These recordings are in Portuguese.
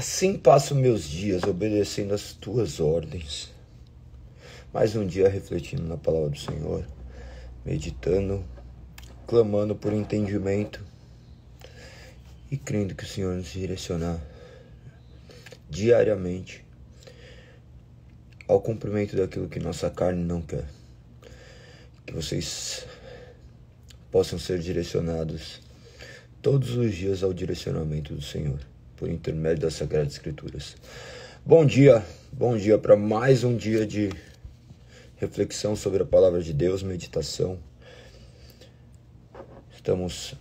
Assim passo meus dias obedecendo as tuas ordens. Mais um dia refletindo na palavra do Senhor, meditando, clamando por entendimento e crendo que o Senhor nos direcionar diariamente ao cumprimento daquilo que nossa carne não quer. Que vocês possam ser direcionados todos os dias ao direcionamento do Senhor, por intermédio das Sagradas Escrituras. Bom dia para mais um dia de reflexão sobre a Palavra de Deus, meditação. Estamos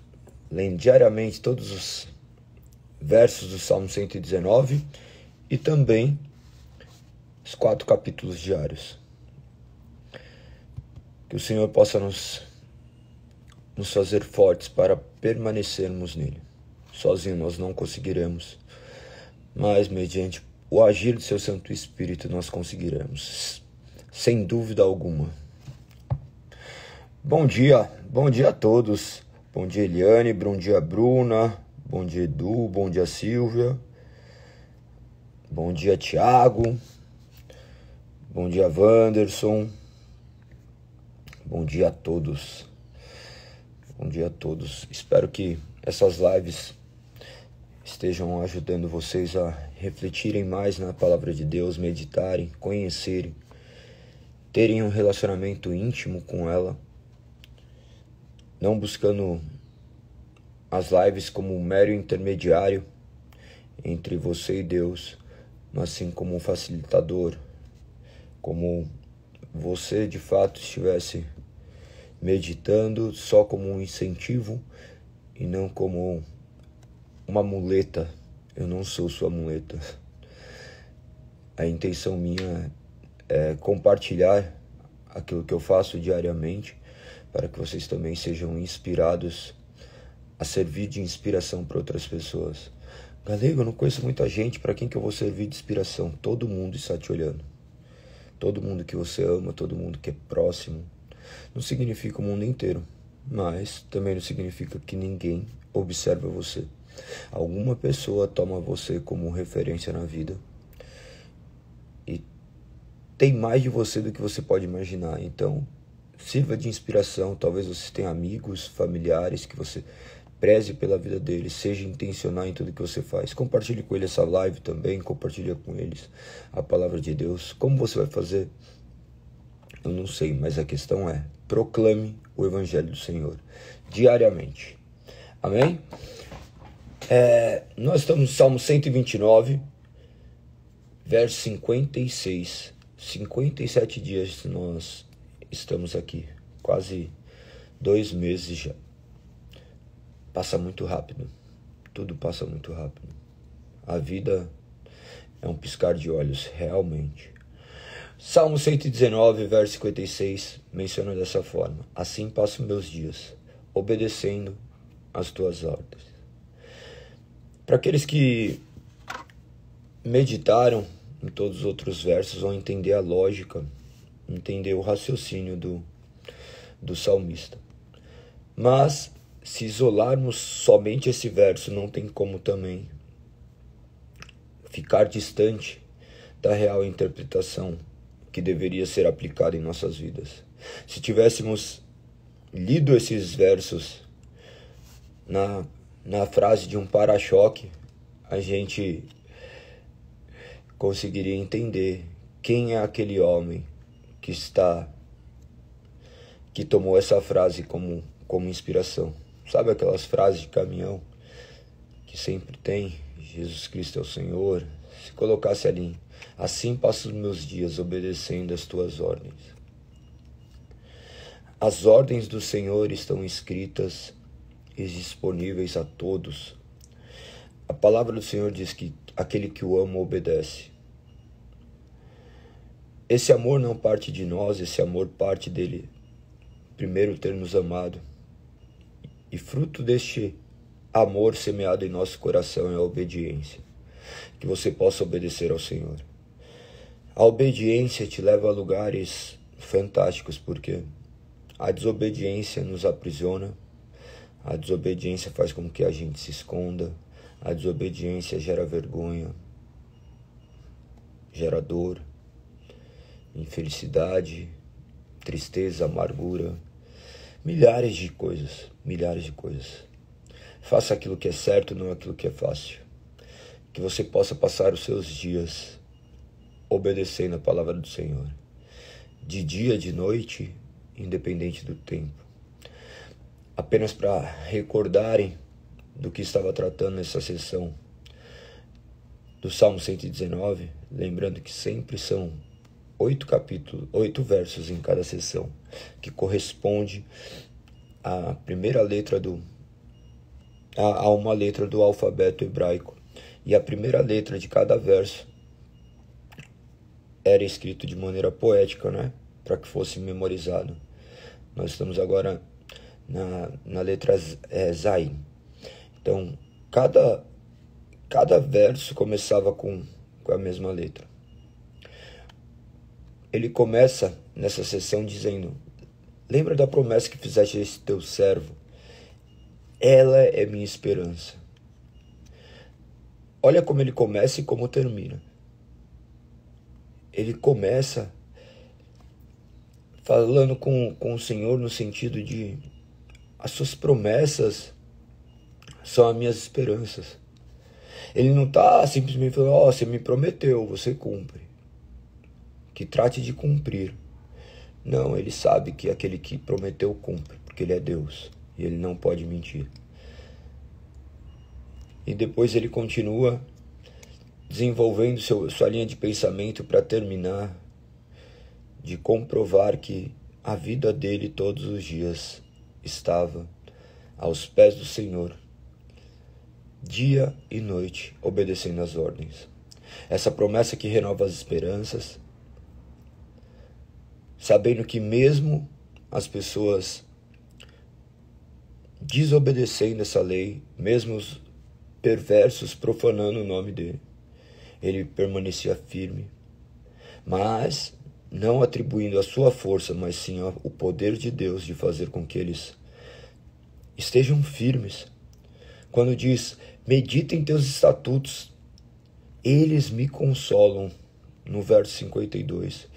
lendo diariamente todos os versos do Salmo 119 e também os 4 capítulos diários. Que o Senhor possa nos fazer fortes para permanecermos nele. Sozinho nós não conseguiremos, mas mediante o agir do seu Santo Espírito nós conseguiremos, sem dúvida alguma. Bom dia a todos. Bom dia, Eliane, bom dia, Bruna, bom dia, Edu, bom dia, Silvia, bom dia, Tiago, bom dia, Wanderson, bom dia a todos. Bom dia a todos. Espero que essas lives estejam ajudando vocês a refletirem mais na palavra de Deus, meditarem, conhecerem, terem um relacionamento íntimo com ela, não buscando as lives como um mero intermediário entre você e Deus, mas sim como um facilitador, como você de fato estivesse meditando só como um incentivo e não como uma muleta. Eu não sou sua muleta. A intenção minha é compartilhar aquilo que eu faço diariamente para que vocês também sejam inspirados a servir de inspiração para outras pessoas. Galego, eu não conheço muita gente, para quem que eu vou servir de inspiração? Todo mundo está te olhando. Todo mundo que você ama, todo mundo que é próximo. Não significa o mundo inteiro, mas também não significa que ninguém observa você. Alguma pessoa toma você como referência na vida e tem mais de você do que você pode imaginar. Então, sirva de inspiração. Talvez você tenha amigos, familiares, que você preze pela vida deles, seja intencional em tudo que você faz. Compartilhe com eles essa live também, compartilhe com eles a palavra de Deus. Como você vai fazer? Eu não sei, mas a questão é: proclame o Evangelho do Senhor diariamente. Amém? Nós estamos no Salmo 129, verso 56. 57 dias nós estamos aqui, quase 2 meses já. Passa muito rápido, tudo passa muito rápido. A vida é um piscar de olhos, realmente. Salmo 119, verso 56, menciona dessa forma: assim passo meus dias, obedecendo as tuas ordens. Para aqueles que meditaram em todos os outros versos, vão entender a lógica, entender o raciocínio do salmista. Mas, se isolarmos somente esse verso, não tem como também ficar distante da real interpretação que deveria ser aplicada em nossas vidas. Se tivéssemos lido esses versos na frase de um para-choque, a gente conseguiria entender quem é aquele homem que tomou essa frase como inspiração. Sabe aquelas frases de caminhão que sempre tem: Jesus Cristo é o Senhor? Se colocasse ali: assim passo os meus dias obedecendo as tuas ordens. As ordens do Senhor estão escritas e disponíveis a todos. A palavra do Senhor diz que aquele que o ama obedece. Esse amor não parte de nós, esse amor parte dele primeiro ter nos amado. E fruto deste amor semeado em nosso coração é a obediência. Que você possa obedecer ao Senhor. A obediência te leva a lugares fantásticos, porque a desobediência nos aprisiona, a desobediência faz com que a gente se esconda, a desobediência gera vergonha, gera dor, infelicidade, tristeza, amargura, milhares de coisas. Faça aquilo que é certo, não aquilo que é fácil. Que você possa passar os seus dias obedecendo a palavra do Senhor, de dia, de noite, independente do tempo. Apenas para recordarem do que estava tratando nessa sessão do Salmo 119, lembrando que sempre são 8 versos em cada sessão, que corresponde à primeira letra a uma letra do alfabeto hebraico. E a primeira letra de cada verso era escrito de maneira poética, né? Para que fosse memorizado. Nós estamos agora na letra Zayin. Então, cada verso começava com a mesma letra. Ele começa nessa sessão dizendo: lembra da promessa que fizeste a esse teu servo? Ela é minha esperança. Olha como ele começa e como termina. Ele começa falando com o Senhor no sentido de: as suas promessas são as minhas esperanças. Ele não está simplesmente falando: você me prometeu, você cumpre. Que trate de cumprir. Não, ele sabe que aquele que prometeu cumpre, porque ele é Deus e ele não pode mentir. E depois ele continua desenvolvendo sua linha de pensamento para terminar de comprovar que a vida dele todos os dias estava aos pés do Senhor, dia e noite, obedecendo às ordens. Essa promessa que renova as esperanças, sabendo que mesmo as pessoas desobedecendo essa lei, mesmo os perversos profanando o nome dele, ele permanecia firme, mas não atribuindo a sua força, mas sim o poder de Deus de fazer com que eles estejam firmes. Quando diz: medita em teus estatutos, eles me consolam, no verso 52.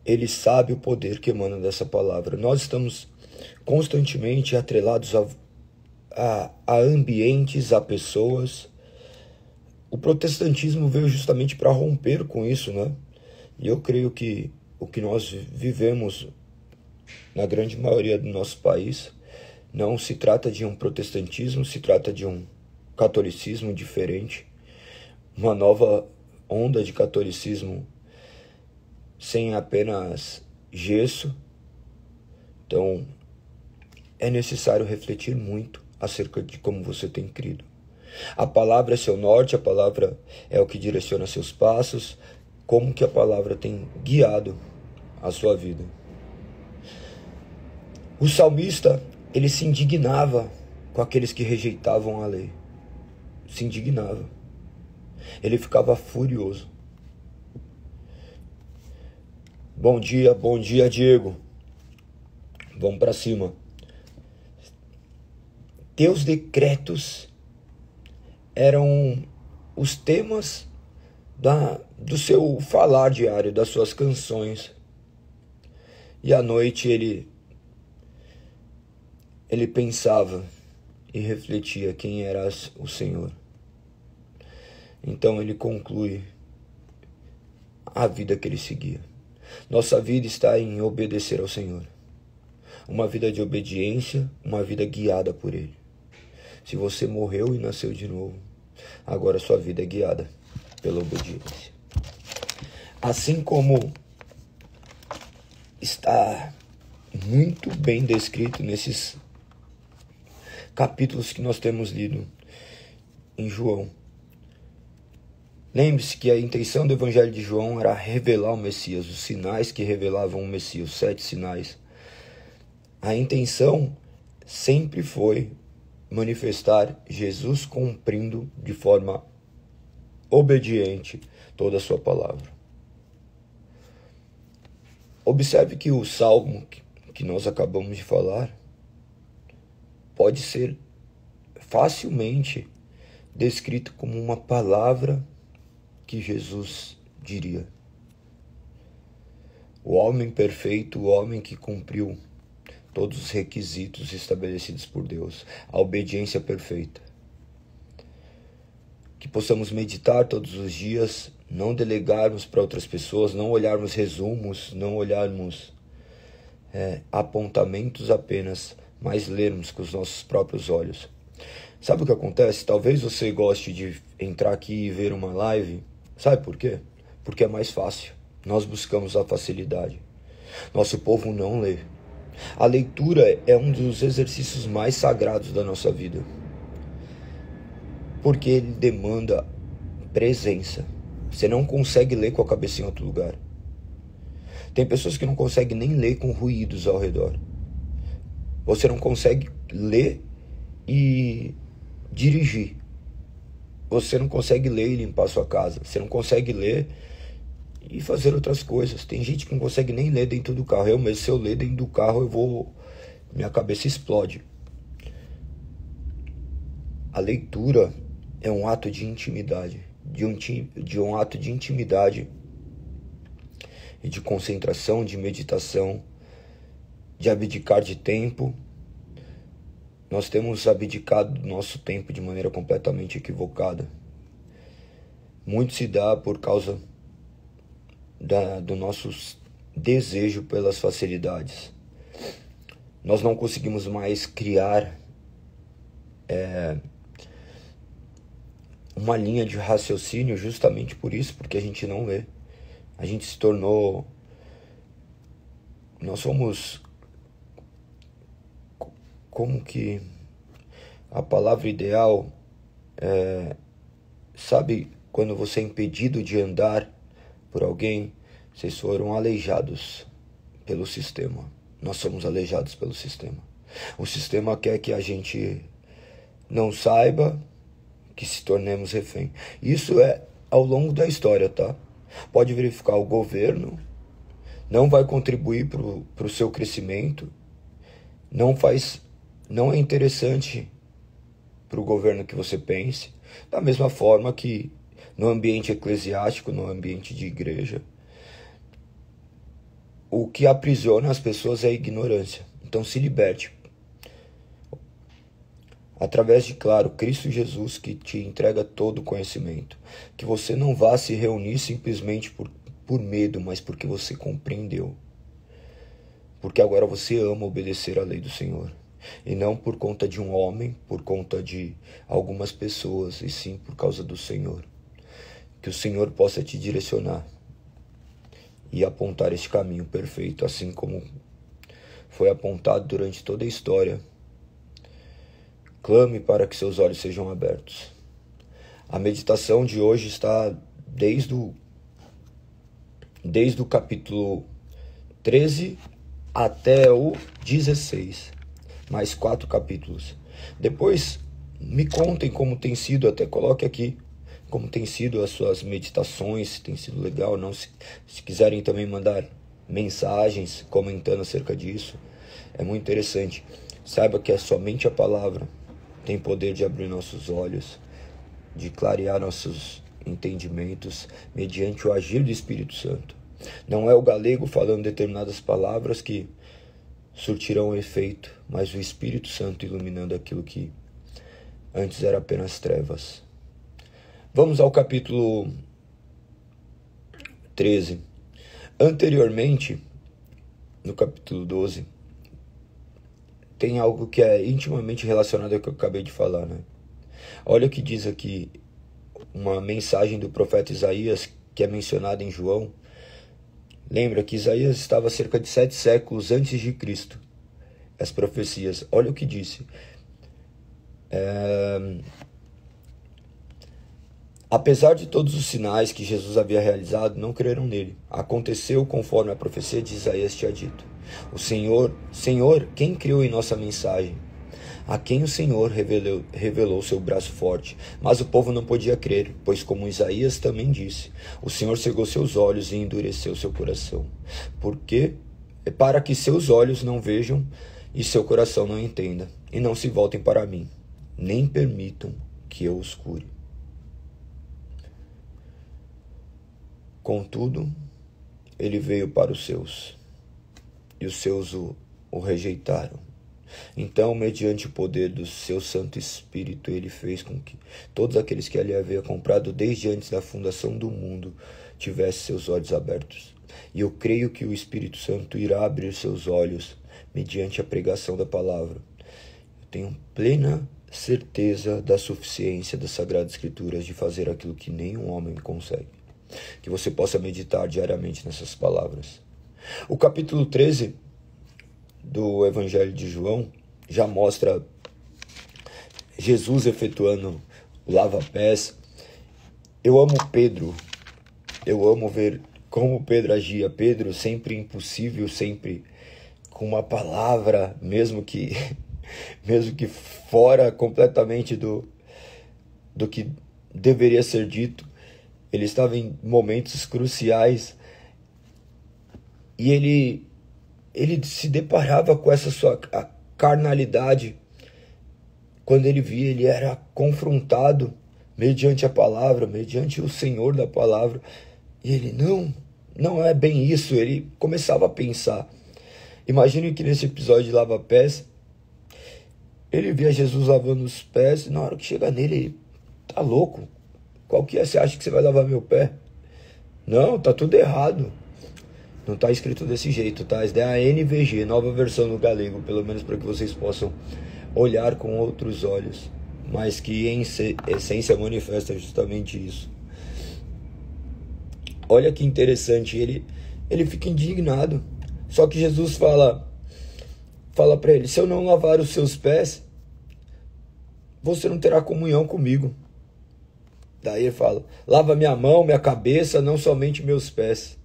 Ele sabe o poder que emana dessa palavra. Nós estamos constantemente atrelados a ambientes, a pessoas. O protestantismo veio justamente para romper com isso, né? E eu creio que o que nós vivemos na grande maioria do nosso país não se trata de um protestantismo, se trata de um catolicismo diferente, uma nova onda de catolicismo sem apenas gesso. Então, é necessário refletir muito acerca de como você tem crido. A palavra é seu norte, a palavra é o que direciona seus passos, como que a palavra tem guiado a sua vida. O salmista, ele se indignava com aqueles que rejeitavam a lei. Se indignava. Ele ficava furioso. Bom dia, Diego. Vamos para cima. Teus decretos eram os temas do seu falar diário, das suas canções. E à noite ele pensava e refletia quem era o Senhor. Então ele conclui a vida que ele seguia. Nossa vida está em obedecer ao Senhor. Uma vida de obediência, uma vida guiada por Ele. Se você morreu e nasceu de novo, agora sua vida é guiada pela obediência. Assim como está muito bem descrito nesses capítulos que nós temos lido em João. Lembre-se que a intenção do Evangelho de João era revelar o Messias, os sinais que revelavam o Messias, os 7 sinais. A intenção sempre foi manifestar Jesus cumprindo de forma obediente toda a sua palavra. Observe que o salmo que nós acabamos de falar pode ser facilmente descrito como uma palavra que Jesus diria. O homem perfeito, o homem que cumpriu todos os requisitos estabelecidos por Deus, a obediência perfeita. Que possamos meditar todos os dias, não delegarmos para outras pessoas, não olharmos resumos, não olharmos apontamentos apenas, mas lermos com os nossos próprios olhos. Sabe o que acontece? Talvez você goste de entrar aqui e ver uma live. Sabe por quê? Porque é mais fácil. Nós buscamos a facilidade. Nosso povo não lê. A leitura é um dos exercícios mais sagrados da nossa vida. Porque ele demanda presença. Você não consegue ler com a cabeça em outro lugar. Tem pessoas que não conseguem nem ler com ruídos ao redor. Você não consegue ler e dirigir. Você não consegue ler e limpar sua casa. Você não consegue ler e fazer outras coisas. Tem gente que não consegue nem ler dentro do carro. Eu mesmo, se eu ler dentro do carro, minha cabeça explode. A leitura é um ato de intimidade, de um ato de intimidade e de concentração, de meditação, de abdicar de tempo. Nós temos abdicado do nosso tempo de maneira completamente equivocada. Muito se dá por causa do nosso desejo pelas facilidades. Nós não conseguimos mais criar uma linha de raciocínio justamente por isso, porque a gente não lê. A gente se tornou... Nós somos... Como que a palavra ideal sabe, quando você é impedido de andar por alguém, vocês foram aleijados pelo sistema. Nós somos aleijados pelo sistema. O sistema quer que a gente não saiba, que se tornemos refém. Isso é ao longo da história, tá? Pode verificar, o governo não vai contribuir para o seu crescimento, não é interessante para o governo que você pense, da mesma forma que no ambiente eclesiástico, no ambiente de igreja, o que aprisiona as pessoas é a ignorância. Então se liberte. Através de, claro, Cristo Jesus, que te entrega todo o conhecimento. Que você não vá se reunir simplesmente por medo, mas porque você compreendeu. Porque agora você ama obedecer à lei do Senhor. E não por conta de um homem, por conta de algumas pessoas, e sim por causa do Senhor. Que o Senhor possa te direcionar e apontar este caminho perfeito, assim como foi apontado durante toda a história. Clame para que seus olhos sejam abertos. A meditação de hoje está desde o capítulo 13 até o 16. Mais 4 capítulos. Depois me contem como tem sido, até coloque aqui como tem sido as suas meditações, se tem sido legal ou não. Se quiserem também mandar mensagens comentando acerca disso, é muito interessante. Saiba que é somente a palavra tem poder de abrir nossos olhos, de clarear nossos entendimentos mediante o agir do Espírito Santo. Não é o galego falando determinadas palavras que surtirão efeito, mas o Espírito Santo iluminando aquilo que antes era apenas trevas. Vamos ao capítulo 13. Anteriormente, no capítulo 12, tem algo que é intimamente relacionado ao que eu acabei de falar, né? Olha o que diz aqui, uma mensagem do profeta Isaías, que é mencionada em João. Lembra que Isaías estava cerca de 7 séculos antes de Cristo. As profecias, olha o que disse. Apesar de todos os sinais que Jesus havia realizado, não creram nele. Aconteceu conforme a profecia de Isaías tinha dito. O Senhor, quem criou em nossa mensagem? A quem o Senhor revelou seu braço forte? Mas o povo não podia crer, pois como Isaías também disse, o Senhor cegou seus olhos e endureceu seu coração. Porque para que seus olhos não vejam e seu coração não entenda, e não se voltem para mim, nem permitam que eu os cure. Contudo, ele veio para os seus, e os seus o rejeitaram. Então, mediante o poder do seu Santo Espírito, ele fez com que todos aqueles que ele havia comprado desde antes da fundação do mundo tivessem seus olhos abertos. E eu creio que o Espírito Santo irá abrir seus olhos mediante a pregação da palavra. Eu tenho plena certeza da suficiência das Sagradas Escrituras de fazer aquilo que nenhum homem consegue. Que você possa meditar diariamente nessas palavras. O capítulo 13 do Evangelho de João já mostra Jesus efetuando o lava-pés. Eu amo Pedro, eu amo ver como Pedro agia. Pedro sempre impossível, sempre com uma palavra, mesmo que fora completamente do que deveria ser dito. Ele estava em momentos cruciais e ele se deparava com essa sua carnalidade. Quando ele via, ele era confrontado mediante a palavra, mediante o Senhor da palavra. E ele, não é bem isso. Ele começava a pensar. Imagine que nesse episódio de lava-pés, ele via Jesus lavando os pés. E na hora que chega nele, ele, tá louco? Qual que é? Você acha que você vai lavar meu pé? Não, tá tudo errado. Não está escrito desse jeito, tá? Essa é a NVG, nova versão no galego, pelo menos para que vocês possam olhar com outros olhos, mas que em essência manifesta justamente isso. Olha que interessante, ele fica indignado. Só que Jesus fala para ele, se eu não lavar os seus pés, você não terá comunhão comigo. Daí ele fala, lava minha mão, minha cabeça, não somente meus pés.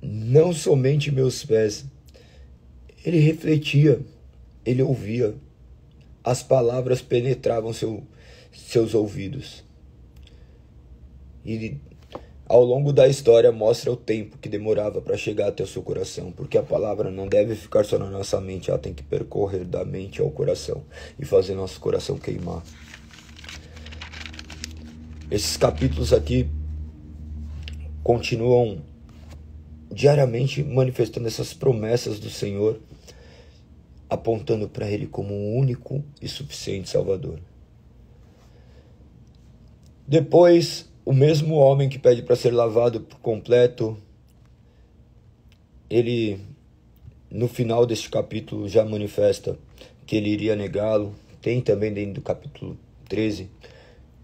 Não somente meus pés. Ele refletia, ele ouvia. As palavras penetravam seus ouvidos. E ao longo da história mostra o tempo que demorava para chegar até o seu coração. Porque a palavra não deve ficar só na nossa mente, ela tem que percorrer da mente ao coração e fazer nosso coração queimar. Esses capítulos aqui continuam diariamente manifestando essas promessas do Senhor, apontando para Ele como o único e suficiente Salvador. Depois, o mesmo homem que pede para ser lavado por completo, ele, no final deste capítulo, já manifesta que ele iria negá-lo. Tem também dentro do capítulo 13,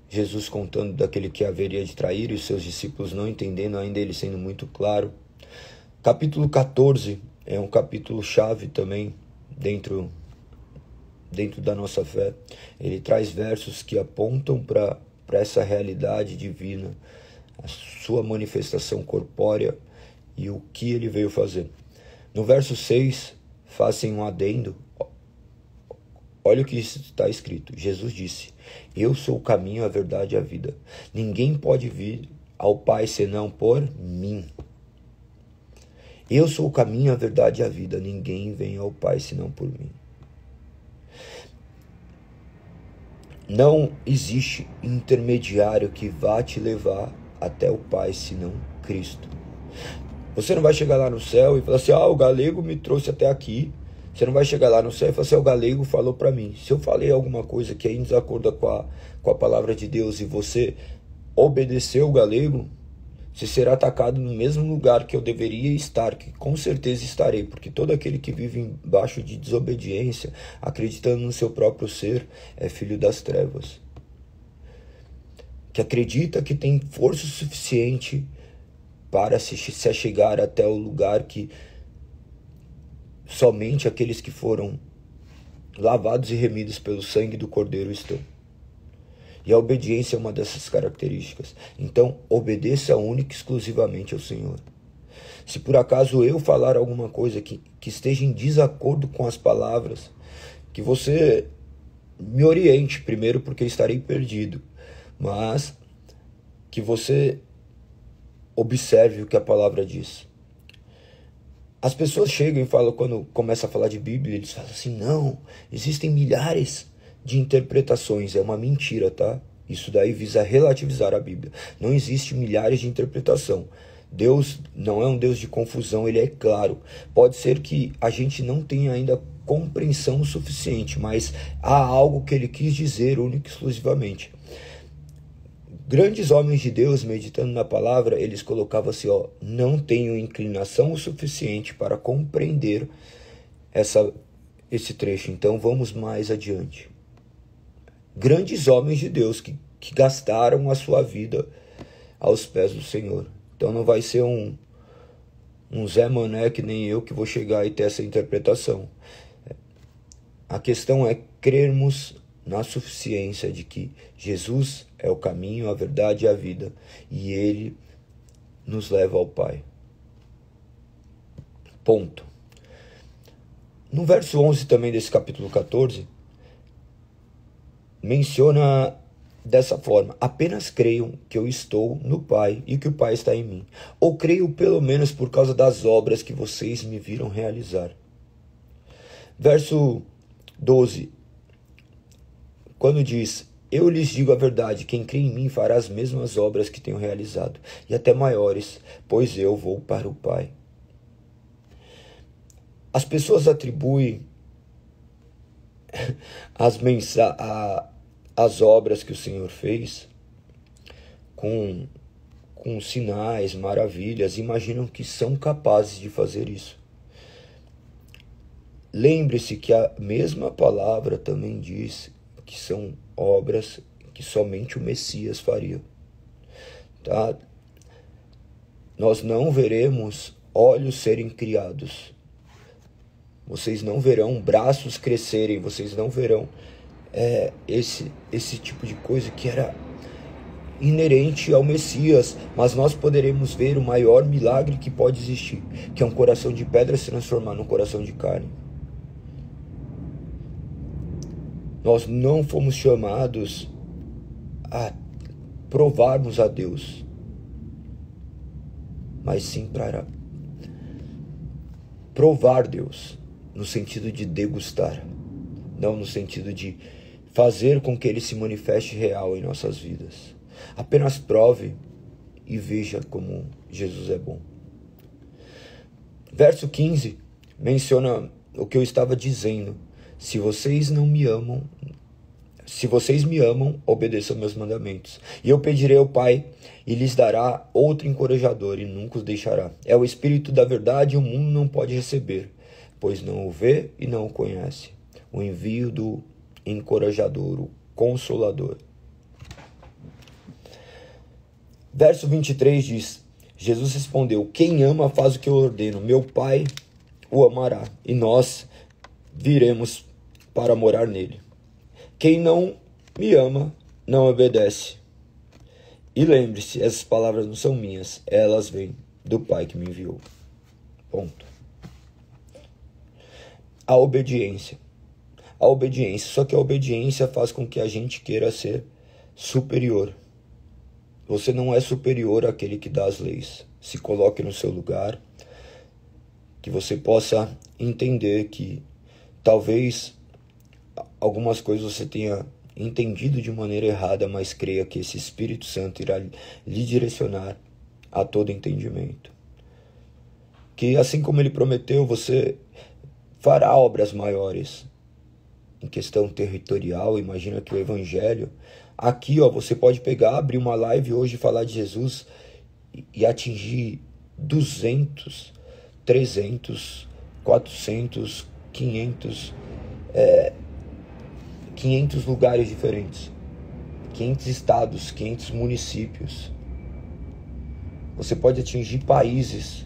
Jesus contando daquele que haveria de trair e os seus discípulos não entendendo, ainda ele sendo muito claro. Capítulo 14 é um capítulo chave também dentro da nossa fé. Ele traz versos que apontam para essa realidade divina, a sua manifestação corpórea e o que ele veio fazer. No verso 6, fazem um adendo. Olha o que está escrito. Jesus disse, eu sou o caminho, a verdade e a vida. Ninguém pode vir ao Pai senão por mim. Eu sou o caminho, a verdade e a vida. Ninguém vem ao Pai senão por mim. Não existe intermediário que vá te levar até o Pai senão Cristo. Você não vai chegar lá no céu e falar assim, o galego me trouxe até aqui. Você não vai chegar lá no céu e falar assim, o galego falou para mim. Se eu falei alguma coisa que é em desacordo com a palavra de Deus e você obedeceu o galego, você será atacado no mesmo lugar que eu deveria estar, que com certeza estarei, porque todo aquele que vive embaixo de desobediência, acreditando no seu próprio ser, é filho das trevas. Que acredita que tem força suficiente para se achegar até o lugar que somente aqueles que foram lavados e remidos pelo sangue do Cordeiro estão. E a obediência é uma dessas características. Então, obedeça única e exclusivamente ao Senhor. Se por acaso eu falar alguma coisa que esteja em desacordo com as palavras, que você me oriente primeiro, porque estarei perdido. Mas que você observe o que a palavra diz. As pessoas chegam e falam, quando começa a falar de Bíblia, eles falam assim, não, existem milhares de interpretações. É uma mentira, tá? Isso daí visa relativizar a Bíblia. Não existe milhares de interpretação. Deus não é um Deus de confusão, ele é claro. Pode ser que a gente não tenha ainda compreensão suficiente, mas há algo que ele quis dizer único e exclusivamente. Grandes homens de Deus, meditando na palavra, eles colocavam assim, não tenho inclinação o suficiente para compreender esse trecho, então vamos mais adiante. Grandes homens de Deus que gastaram a sua vida aos pés do Senhor. Então não vai ser um Zé Mané que nem eu que vou chegar e ter essa interpretação. A questão é crermos na suficiência de que Jesus é o caminho, a verdade e a vida, e Ele nos leva ao Pai. Ponto. No verso 11 também desse capítulo 14, menciona dessa forma: apenas creiam que eu estou no Pai e que o Pai está em mim. Ou creiam pelo menos por causa das obras que vocês me viram realizar. Verso 12, quando diz: eu lhes digo a verdade, quem crê em mim fará as mesmas obras que tenho realizado, e até maiores, pois eu vou para o Pai. As pessoas atribuem as obras que o Senhor fez com sinais, maravilhas, imaginam que são capazes de fazer isso. Lembre-se que a mesma palavra também diz que são obras que somente o Messias faria. Tá? Nós não veremos olhos serem criados. Vocês não verão braços crescerem. Vocês não verão esse tipo de coisa que era inerente ao Messias. Mas nós poderemos ver o maior milagre que pode existir, que é um coração de pedra se transformar num coração de carne. Nós não fomos chamados a provarmos a Deus, mas sim para provar Deus, no sentido de degustar, não no sentido de fazer com que Ele se manifeste real em nossas vidas. Apenas prove e veja como Jesus é bom. Verso 15 menciona o que eu estava dizendo. Se vocês me amam, obedeçam meus mandamentos. E eu pedirei ao Pai, e lhes dará outro encorajador, e nunca os deixará. É o Espírito da verdade, e o mundo não pode receber, pois não o vê e não o conhece. O envio do encorajador, o consolador. Verso 23 diz: Jesus respondeu: quem ama faz o que eu ordeno. Meu Pai o amará, e nós viremos para morar nele. Quem não me ama, não obedece. E lembre-se, essas palavras não são minhas, elas vêm do Pai que me enviou. Ponto. A obediência. Só que a obediência faz com que a gente queira ser superior. Você não é superior àquele que dá as leis. Se coloque no seu lugar, que você possa entender que talvez algumas coisas você tenha entendido de maneira errada, mas creia que esse Espírito Santo irá lhe direcionar a todo entendimento. Que assim como Ele prometeu, você fará obras maiores. Em questão territorial, imagina que o Evangelho... Aqui, você pode pegar, abrir uma live hoje e falar de Jesus e atingir 200, 300, 400, 500... 500 lugares diferentes, 500 estados, 500 municípios. Você pode atingir países,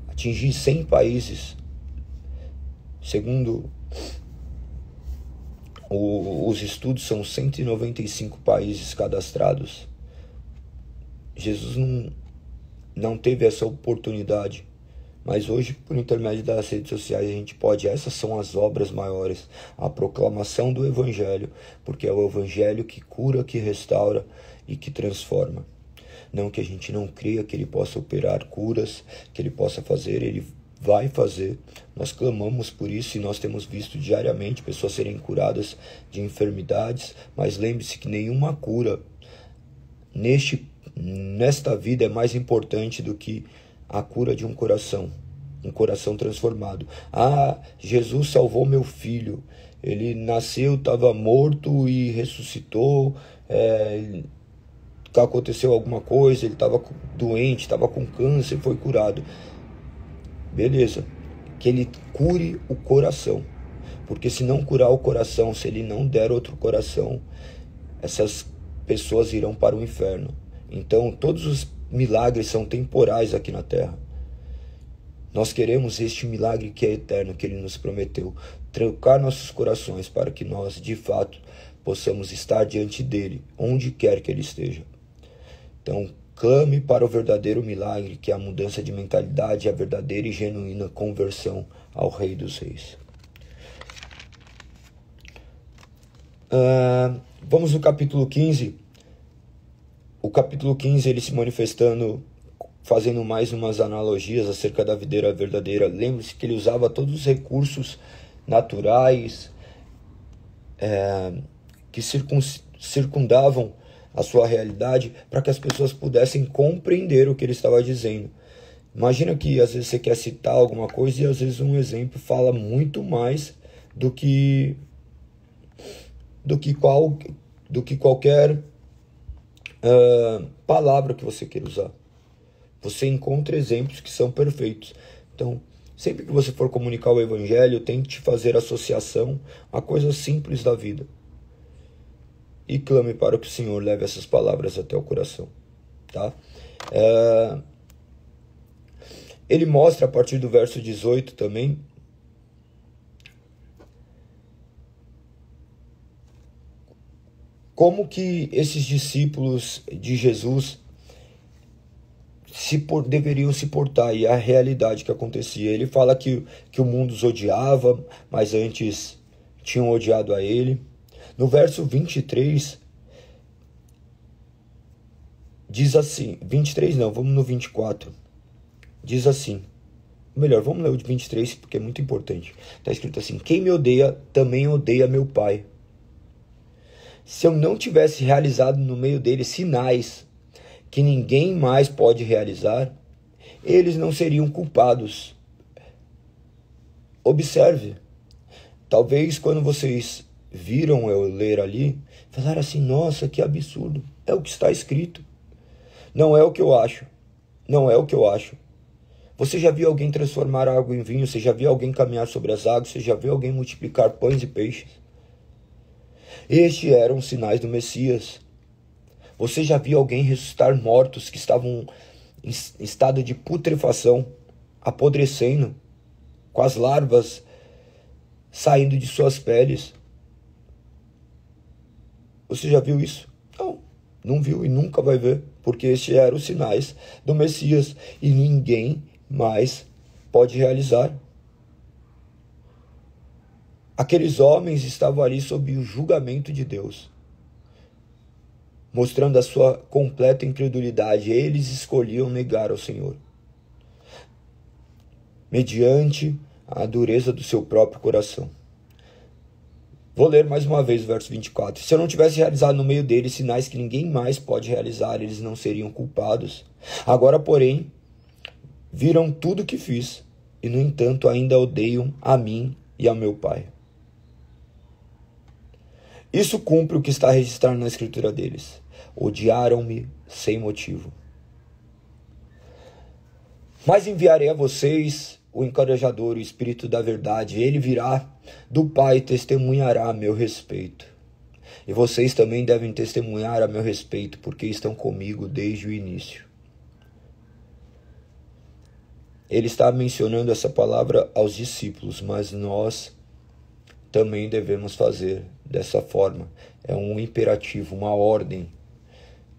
atingir 100 países. Segundo os estudos, são 195 países cadastrados. Jesus não teve essa oportunidade. Mas hoje, por intermédio das redes sociais, a gente pode... Essas são as obras maiores. A proclamação do Evangelho. Porque é o Evangelho que cura, que restaura e que transforma. Não que a gente não creia que Ele possa operar curas, que Ele possa fazer. Ele vai fazer. Nós clamamos por isso e nós temos visto diariamente pessoas serem curadas de enfermidades, mas lembre-se que nenhuma cura nesta vida é mais importante do que a cura de um coração transformado. Jesus salvou meu filho, ele nasceu, estava morto e ressuscitou, aconteceu alguma coisa, ele estava doente, estava com câncer, foi curado. Beleza, que ele cure o coração, porque se não curar o coração, se ele não der outro coração, essas pessoas irão para o inferno. Então todos os milagres são temporais aqui na terra. Nós queremos este milagre que é eterno, que ele nos prometeu, trocar nossos corações para que nós de fato possamos estar diante dele, onde quer que ele esteja. Então clame para o verdadeiro milagre, que é a mudança de mentalidade, a verdadeira e genuína conversão ao Rei dos Reis. Vamos no capítulo 15. O capítulo 15, ele se manifestando, fazendo mais umas analogias acerca da videira verdadeira. Lembre-se que ele usava todos os recursos naturais que circundavam a sua realidade, para que as pessoas pudessem compreender o que ele estava dizendo. Imagina que às vezes você quer citar alguma coisa e às vezes um exemplo fala muito mais do que qualquer palavra que você queira usar. Você encontra exemplos que são perfeitos. Então, sempre que você for comunicar o evangelho, tente fazer associação a coisas simples da vida. E clame para que o Senhor leve essas palavras até o coração. Tá? Ele mostra a partir do verso 18 também como que esses discípulos de Jesus deveriam se portar, e a realidade que acontecia. Ele fala que o mundo os odiava, mas antes tinham odiado a ele. No verso 23, diz assim, 23 não, vamos no 24, diz assim, melhor, vamos ler o de 23, porque é muito importante. Está escrito assim: quem me odeia, também odeia meu Pai. Se eu não tivesse realizado no meio deles sinais que ninguém mais pode realizar, eles não seriam culpados. Observe, talvez quando vocês viram eu ler ali, falaram assim: nossa, que absurdo, é o que está escrito. Não é o que eu acho, não é o que eu acho. Você já viu alguém transformar água em vinho? Você já viu alguém caminhar sobre as águas? Você já viu alguém multiplicar pães e peixes? Estes eram os sinais do Messias. Você já viu alguém ressuscitar mortos que estavam em estado de putrefação, apodrecendo, com as larvas saindo de suas peles? Você já viu isso? Não viu e nunca vai ver, porque estes eram os sinais do Messias e ninguém mais pode realizar. Aqueles homens estavam ali sob o julgamento de Deus, mostrando a sua completa incredulidade. Eles escolhiam negar ao Senhor, mediante a dureza do seu próprio coração. Vou ler mais uma vez o verso 24. Se eu não tivesse realizado no meio deles sinais que ninguém mais pode realizar, eles não seriam culpados. Agora, porém, viram tudo o que fiz, e no entanto ainda odeiam a mim e ao meu Pai. Isso cumpre o que está registrado na escritura deles. Odiaram-me sem motivo. Mas enviarei a vocês o encorajador, o Espírito da verdade. Ele virá do Pai e testemunhará a meu respeito. E vocês também devem testemunhar a meu respeito, porque estão comigo desde o início. Ele está mencionando essa palavra aos discípulos, mas nós também devemos fazer dessa forma. É um imperativo, uma ordem,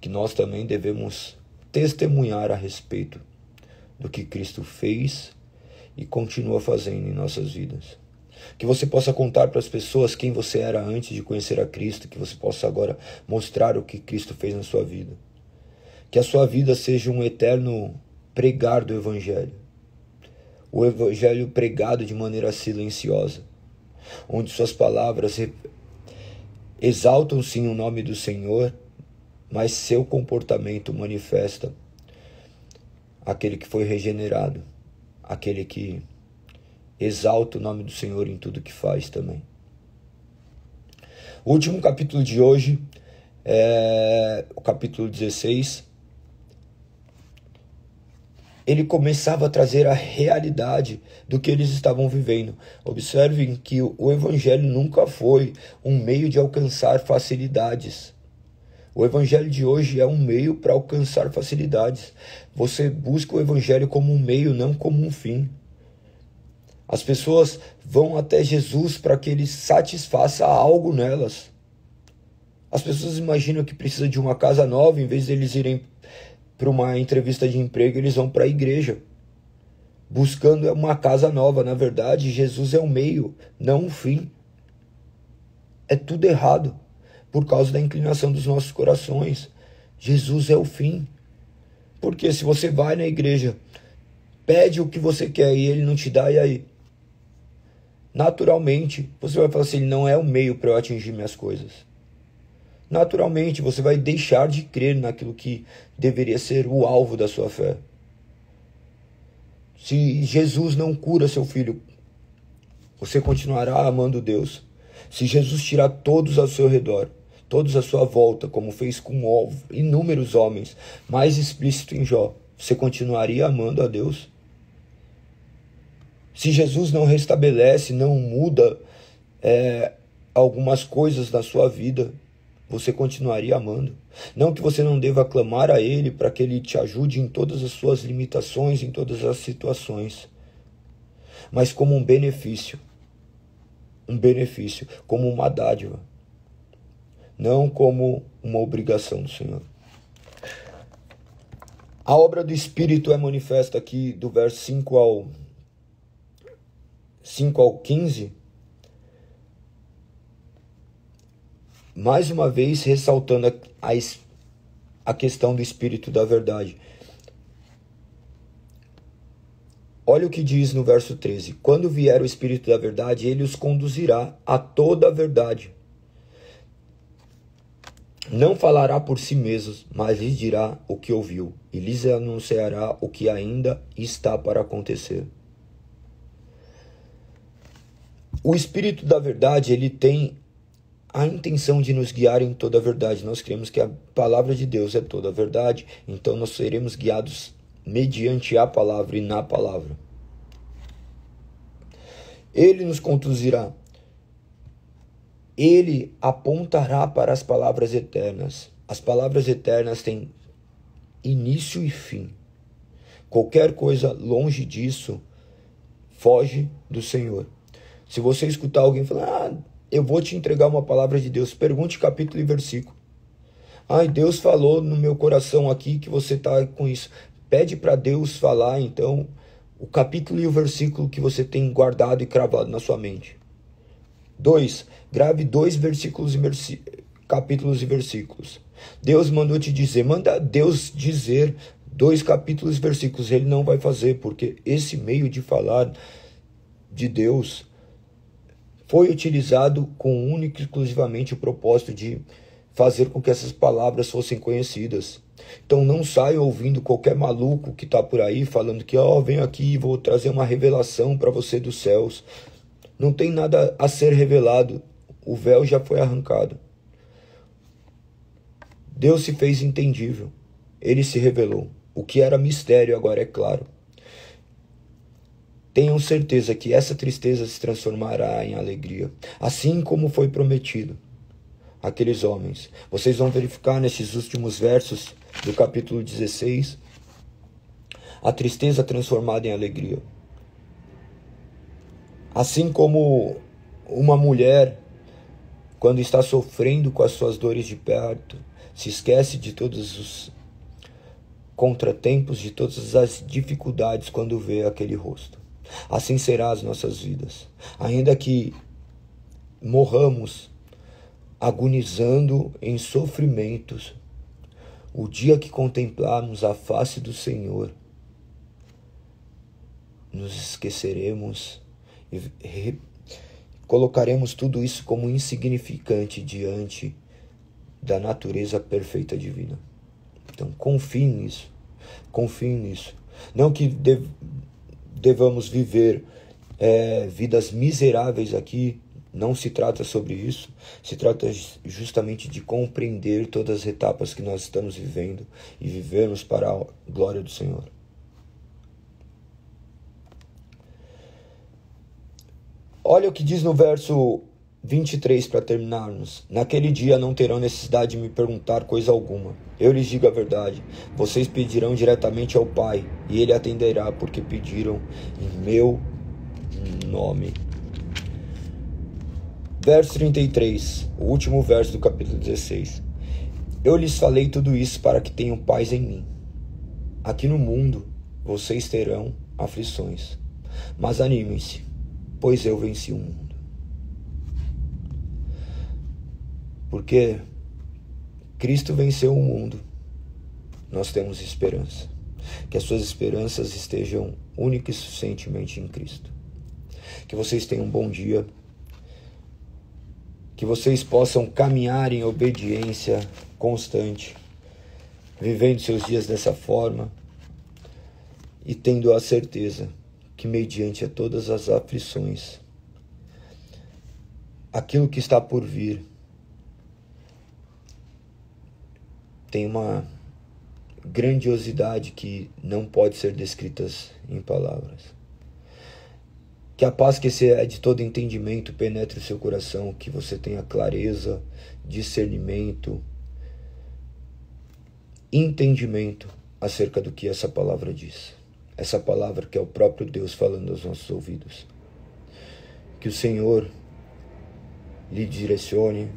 que nós também devemos testemunhar a respeito do que Cristo fez e continua fazendo em nossas vidas. Que você possa contar para as pessoas quem você era antes de conhecer a Cristo, que você possa agora mostrar o que Cristo fez na sua vida. Que a sua vida seja um eterno pregar do Evangelho. o evangelho pregado de maneira silenciosa, onde suas palavras exaltam sim o nome do Senhor, mas seu comportamento manifesta aquele que foi regenerado, aquele que exalta o nome do Senhor em tudo que faz também. O último capítulo de hoje é o capítulo 16. Ele começava a trazer a realidade do que eles estavam vivendo. Observem que o evangelho nunca foi um meio de alcançar facilidades. O evangelho de hoje é um meio para alcançar facilidades. Você busca o evangelho como um meio, não como um fim. As pessoas vão até Jesus para que ele satisfaça algo nelas. As pessoas imaginam que precisa de uma casa nova, em vez de eles irem para uma entrevista de emprego, eles vão para a igreja, buscando uma casa nova. Na verdade, Jesus é o meio, não o fim. É tudo errado, por causa da inclinação dos nossos corações. Jesus é o fim. Porque se você vai na igreja, pede o que você quer e ele não te dá, e aí? Naturalmente, você vai falar assim, ele não é o meio para eu atingir minhas coisas. Naturalmente, você vai deixar de crer naquilo que deveria ser o alvo da sua fé. Se Jesus não cura seu filho, você continuará amando Deus. Se Jesus tirar todos ao seu redor, todos à sua volta, como fez com inúmeros homens, mais explícito em Jó, você continuaria amando a Deus? Se Jesus não restabelece, não muda algumas coisas na sua vida, você continuaria amando? Não que você não deva clamar a Ele para que Ele te ajude em todas as suas limitações, em todas as situações, mas como um benefício, como uma dádiva, não como uma obrigação do Senhor. A obra do Espírito é manifesta aqui do verso 5 ao 15, mais uma vez ressaltando a questão do Espírito da verdade. Olha o que diz no verso 13. Quando vier o Espírito da verdade, ele os conduzirá a toda a verdade. Não falará por si mesmo, mas lhes dirá o que ouviu, e lhes anunciará o que ainda está para acontecer. O Espírito da verdade, ele tem a intenção de nos guiar em toda a verdade. Nós cremos que a palavra de Deus é toda a verdade, então nós seremos guiados mediante a palavra e na palavra. Ele nos conduzirá. Ele apontará para as palavras eternas. As palavras eternas têm início e fim. Qualquer coisa longe disso foge do Senhor. Se você escutar alguém falar, eu vou te entregar uma palavra de Deus, pergunte capítulo e versículo. Deus falou no meu coração aqui que você está com isso. Pede para Deus falar, então, o capítulo e o versículo que você tem guardado e cravado na sua mente. 2. Grave 2 capítulos e versículos. Deus mandou te dizer, manda Deus dizer 2 capítulos e versículos. Ele não vai fazer, porque esse meio de falar de Deus foi utilizado com único e exclusivamente o propósito de fazer com que essas palavras fossem conhecidas. Então não saia ouvindo qualquer maluco que está por aí falando que vem aqui, vou trazer uma revelação para você dos céus. Não tem nada a ser revelado, o véu já foi arrancado. Deus se fez entendível, ele se revelou. O que era mistério agora é claro. Tenham certeza que essa tristeza se transformará em alegria, assim como foi prometido àqueles homens. Vocês vão verificar nesses últimos versos do capítulo 16, a tristeza transformada em alegria. Assim como uma mulher, quando está sofrendo com as suas dores de parto, se esquece de todos os contratempos, de todas as dificuldades quando vê aquele rosto. Assim será as nossas vidas. Ainda que morramos agonizando em sofrimentos, o dia que contemplarmos a face do Senhor, nos esqueceremos e colocaremos tudo isso como insignificante diante da natureza perfeita divina. Então confie nisso, confie nisso. Não que devamos viver vidas miseráveis aqui, não se trata sobre isso, se trata justamente de compreender todas as etapas que nós estamos vivendo e vivermos para a glória do Senhor. Olha o que diz no verso 23 para terminarmos. Naquele dia não terão necessidade de me perguntar coisa alguma. Eu lhes digo a verdade. Vocês pedirão diretamente ao Pai e Ele atenderá, porque pediram em meu nome. Verso 33, o último verso do capítulo 16. Eu lhes falei tudo isso para que tenham paz em mim. Aqui no mundo vocês terão aflições, mas animem-se, pois eu venci o mundo. Porque Cristo venceu o mundo, nós temos esperança. Que as suas esperanças estejam única e suficientemente em Cristo. Que vocês tenham um bom dia. Que vocês possam caminhar em obediência constante, vivendo seus dias dessa forma e tendo a certeza que, mediante a todas as aflições, aquilo que está por vir tem uma grandiosidade que não pode ser descrita em palavras. Que a paz que excede todo entendimento penetre o seu coração, que você tenha clareza, discernimento, entendimento acerca do que essa palavra diz. Essa palavra que é o próprio Deus falando aos nossos ouvidos. Que o Senhor lhe direcione,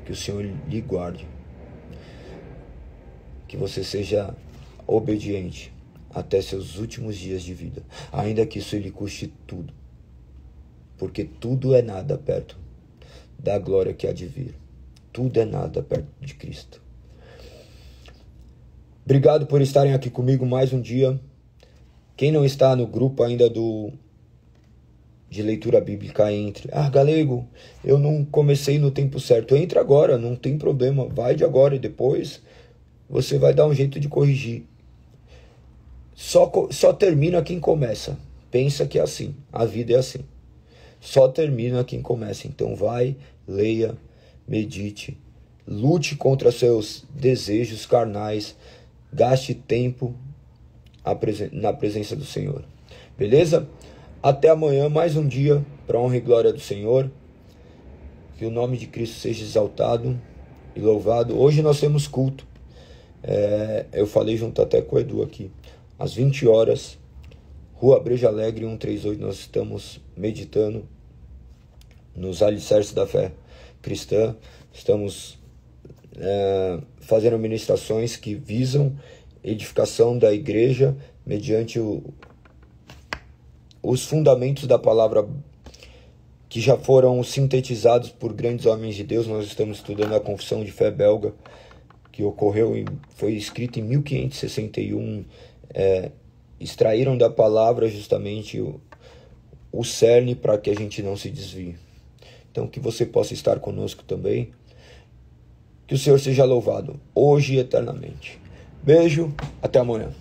que o Senhor lhe guarde. Que você seja obediente até seus últimos dias de vida, ainda que isso lhe custe tudo. Porque tudo é nada perto da glória que há de vir. Tudo é nada perto de Cristo. Obrigado por estarem aqui comigo mais um dia. Quem não está no grupo ainda de leitura bíblica, entre. Galego, eu não comecei no tempo certo. Entra agora, não tem problema. Vai de agora e depois você vai dar um jeito de corrigir. Só termina quem começa. Pensa que é assim. A vida é assim. Só termina quem começa. Então vai, leia, medite, lute contra seus desejos carnais, gaste tempo na presença do Senhor. Beleza? Até amanhã, mais um dia, para honra e glória do Senhor. Que o nome de Cristo seja exaltado e louvado. Hoje nós temos culto. Eu falei junto até com o Edu aqui. Às 20 horas. Rua Breja Alegre 138, nós estamos meditando nos alicerces da fé cristã. Estamos fazendo ministrações que visam edificação da igreja mediante os fundamentos da palavra que já foram sintetizados por grandes homens de Deus. Nós estamos estudando a Confissão de Fé belga, que foi escrita em 1561. Extraíram da palavra justamente o cerne para que a gente não se desvie. Então que você possa estar conosco também. Que o Senhor seja louvado hoje e eternamente. Beijo, até amanhã.